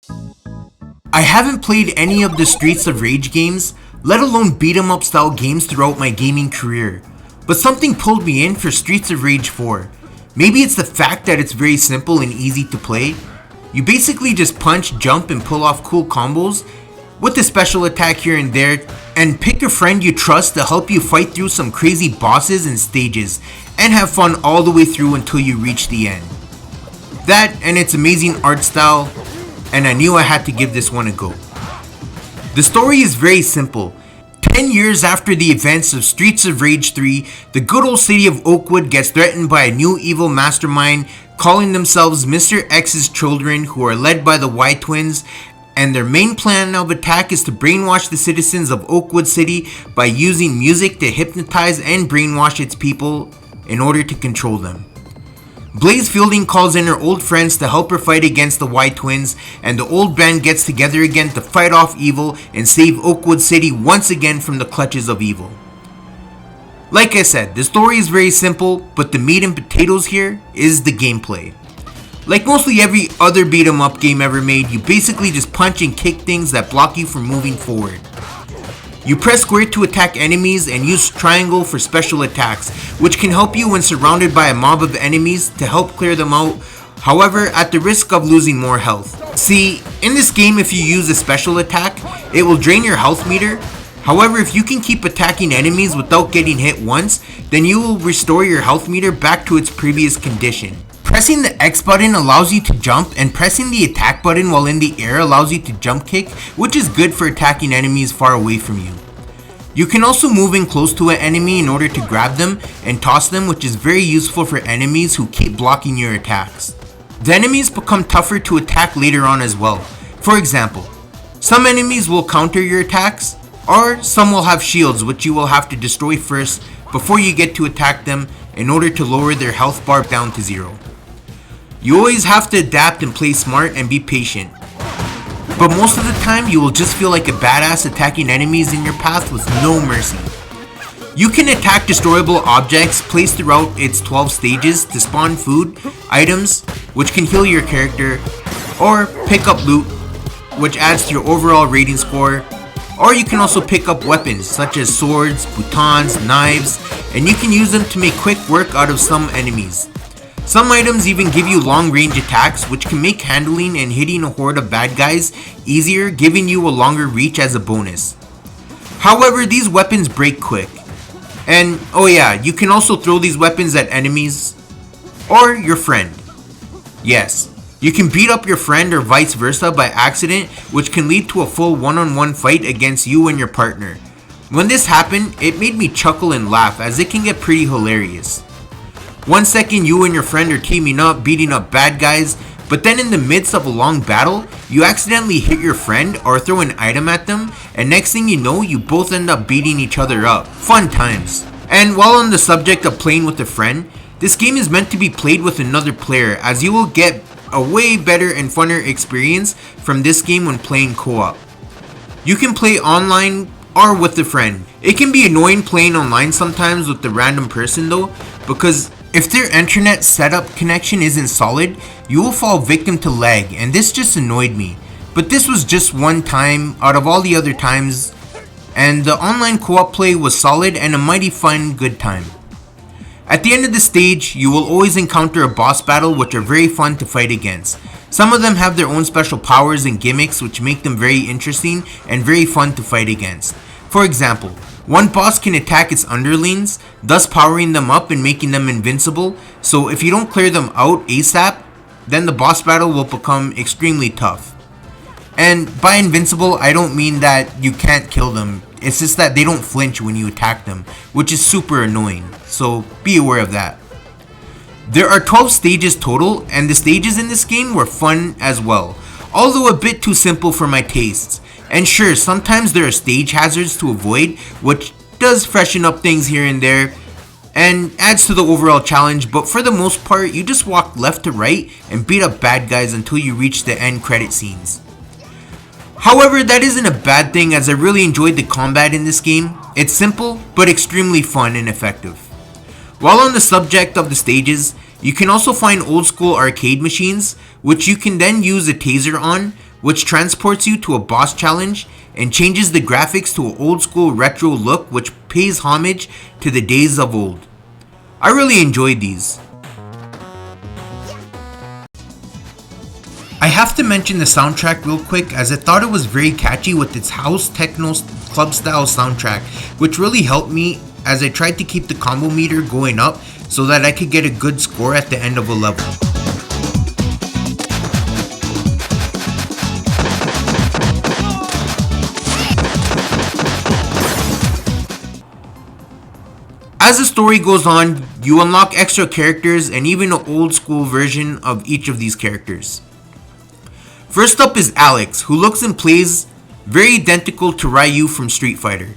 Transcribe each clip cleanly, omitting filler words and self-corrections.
I haven't played any of the Streets of Rage games, let alone beat 'em up style games throughout my gaming career, but something pulled me in for Streets of Rage 4. Maybe it's the fact that it's very simple and easy to play. You basically just punch, jump, and pull off cool combos with a special attack here and there, and pick a friend you trust to help you fight through some crazy bosses and stages, and have fun all the way through until you reach the end. That and its amazing art style, and I knew I had to give this one a go. The story is very simple. 10 years after the events of Streets of Rage 3, the good old city of Oakwood gets threatened by a new evil mastermind calling themselves Mr. X's Children, who are led by the Y Twins, and their main plan of attack is to brainwash the citizens of Oakwood City by using music to hypnotize and brainwash its people in order to control them. Blaze Fielding calls in her old friends to help her fight against the Y Twins, and the old band gets together again to fight off evil and save Oakwood City once again from the clutches of evil. Like I said, the story is very simple, but the meat and potatoes here is the gameplay. Like mostly every other beat 'em up game ever made, you basically just punch and kick things that block you from moving forward. You press square to attack enemies and use triangle for special attacks, which can help you when surrounded by a mob of enemies to help clear them out, however at the risk of losing more health. See, in this game if you use a special attack, it will drain your health meter. However, if you can keep attacking enemies without getting hit once, then you will restore your health meter back to its previous condition. Pressing the X button allows you to jump, and pressing the attack button while in the air allows you to jump kick, which is good for attacking enemies far away from you. You can also move in close to an enemy in order to grab them and toss them, which is very useful for enemies who keep blocking your attacks. The enemies become tougher to attack later on as well. For example, some enemies will counter your attacks, or some will have shields which you will have to destroy first before you get to attack them in order to lower their health bar down to 0. You always have to adapt and play smart and be patient. But most of the time you will just feel like a badass attacking enemies in your path with no mercy. You can attack destroyable objects placed throughout its 12 stages to spawn food, items, which can heal your character, or pick up loot, which adds to your overall rating score. Or you can also pick up weapons such as swords, batons, knives, and you can use them to make quick work out of some enemies. Some items even give you long range attacks, which can make handling and hitting a horde of bad guys easier, giving you a longer reach as a bonus. However, these weapons break quick. And oh yeah, you can also throw these weapons at enemies or your friend. Yes, you can beat up your friend or vice versa by accident, which can lead to a full one-on-one fight against you and your partner. When this happened, it made me chuckle and laugh as it can get pretty hilarious. One second you and your friend are teaming up, beating up bad guys, but then in the midst of a long battle, you accidentally hit your friend or throw an item at them, and next thing you know, you both end up beating each other up. Fun times. And while on the subject of playing with a friend, this game is meant to be played with another player, as you will get a way better and funner experience from this game when playing co-op. You can play online or with a friend. It can be annoying playing online sometimes with the random person though, because if their internet setup connection isn't solid, you will fall victim to lag, and this just annoyed me. But this was just one time out of all the other times, and the online co-op play was solid and a mighty fun good time. At the end of the stage, you will always encounter a boss battle which are very fun to fight against. Some of them have their own special powers and gimmicks which make them very interesting and very fun to fight against. For example, one boss can attack its underlings, thus powering them up and making them invincible, so if you don't clear them out ASAP, then the boss battle will become extremely tough. And by invincible, I don't mean that you can't kill them, it's just that they don't flinch when you attack them, which is super annoying, so be aware of that. There are 12 stages total, and the stages in this game were fun as well, although a bit too simple for my tastes. And sure, sometimes there are stage hazards to avoid, which does freshen up things here and there and adds to the overall challenge, but for the most part, you just walk left to right and beat up bad guys until you reach the end credit scenes. However, that isn't a bad thing, as I really enjoyed the combat in this game. It's simple, but extremely fun and effective. While on the subject of the stages, you can also find old school arcade machines, which you can then use a taser on, which transports you to a boss challenge and changes the graphics to an old school retro look which pays homage to the days of old. I really enjoyed these. I have to mention the soundtrack real quick, as I thought it was very catchy with its house techno club style soundtrack, which really helped me as I tried to keep the combo meter going up so that I could get a good score at the end of a level. As the story goes on, you unlock extra characters and even an old school version of each of these characters. First up is Alex, who looks and plays very identical to Ryu from Street Fighter.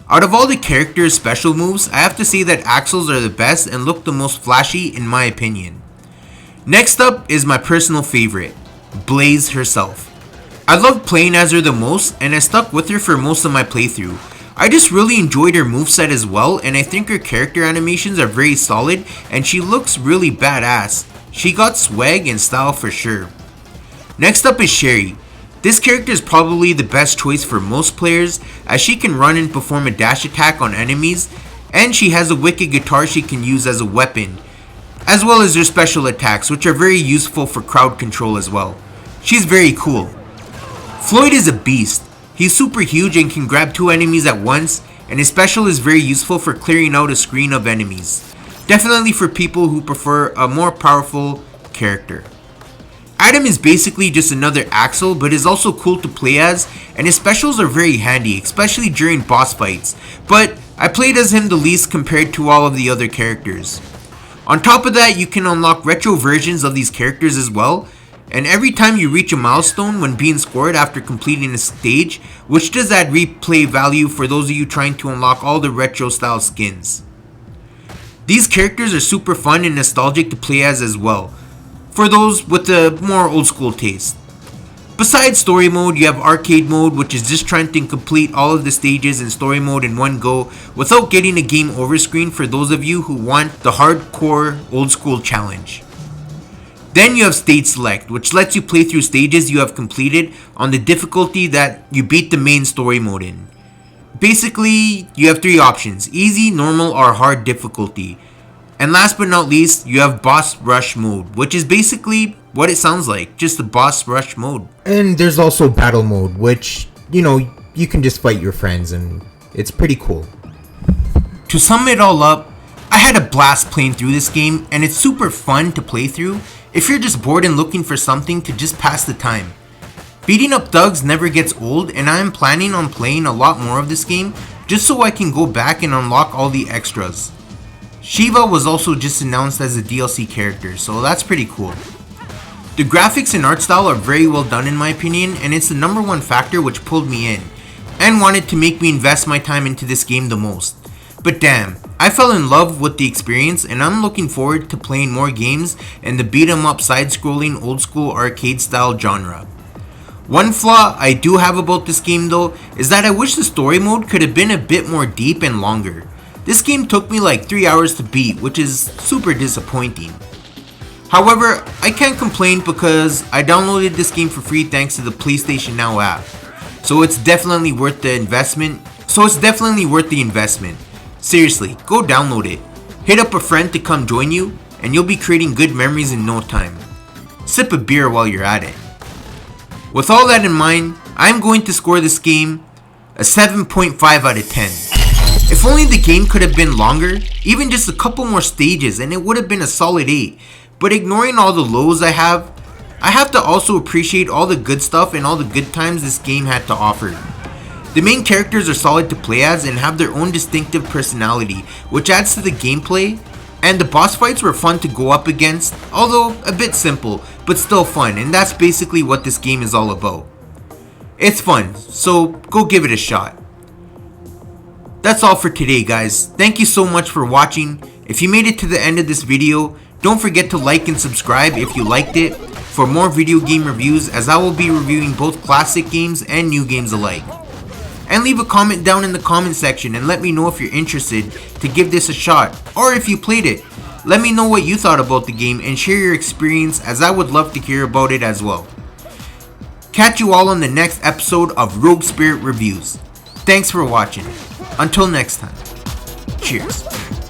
Out of all the characters' special moves, I have to say that Axel's are the best and look the most flashy in my opinion. Next up is my personal favorite, Blaze herself. I loved playing as her the most and I stuck with her for most of my playthrough. I just really enjoyed her moveset as well, and I think her character animations are very solid and she looks really badass. She got swag and style for sure. Next up is Sherry. This character is probably the best choice for most players, as she can run and perform a dash attack on enemies, and she has a wicked guitar she can use as a weapon, as well as her special attacks, which are very useful for crowd control as well. She's very cool. Floyd is a beast. He's super huge and can grab 2 enemies at once, and his special is very useful for clearing out a screen of enemies. Definitely for people who prefer a more powerful character. Adam is basically just another Axel, but is also cool to play as, and his specials are very handy, especially during boss fights, but I played as him the least compared to all of the other characters. On top of that, you can unlock retro versions of these characters as well, and every time you reach a milestone when being scored after completing a stage, which does add replay value for those of you trying to unlock all the retro style skins. These characters are super fun and nostalgic to play as well, for those with a more old school taste. Besides story mode, you have arcade mode, which is just trying to complete all of the stages in story mode in one go without getting a game over screen for those of you who want the hardcore old school challenge. Then you have stage select, which lets you play through stages you have completed on the difficulty that you beat the main story mode in. Basically, you have 3 options: easy, normal, or hard difficulty. And last but not least, you have boss rush mode, which is basically what it sounds like, just the boss rush mode. And there's also battle mode, which, you can just fight your friends and it's pretty cool. To sum it all up, I had a blast playing through this game, and it's super fun to play through if you're just bored and looking for something to just pass the time. Beating up thugs never gets old, and I am planning on playing a lot more of this game just so I can go back and unlock all the extras. Shiva was also just announced as a DLC character, so that's pretty cool. The graphics and art style are very well done in my opinion, and it's the number one factor which pulled me in, and wanted to make me invest my time into this game the most. But damn, I fell in love with the experience, and I'm looking forward to playing more games in the beat 'em up side-scrolling old school arcade style genre. One flaw I do have about this game though, is that I wish the story mode could have been a bit more deep and longer. This game took me like 3 hours to beat, which is super disappointing. However, I can't complain because I downloaded this game for free thanks to the PlayStation Now app. So it's definitely worth the investment. Seriously, go download it. Hit up a friend to come join you, and you'll be creating good memories in no time. Sip a beer while you're at it. With all that in mind, I'm going to score this game a 7.5 out of 10. If only the game could have been longer, even just a couple more stages, and it would have been a solid 8. But ignoring all the lows I have to also appreciate all the good stuff and all the good times this game had to offer. The main characters are solid to play as and have their own distinctive personality, which adds to the gameplay, and the boss fights were fun to go up against, although a bit simple, but still fun, and that's basically what this game is all about. It's fun, so go give it a shot. That's all for today guys, thank you so much for watching. If you made it to the end of this video, don't forget to like and subscribe if you liked it for more video game reviews, as I will be reviewing both classic games and new games alike. And leave a comment down in the comment section and let me know if you're interested to give this a shot, or if you played it. Let me know what you thought about the game and share your experience, as I would love to hear about it as well. Can't catch you all on the next episode of Roguespirit Reviews. Thanks for watching. Until next time. Cheers.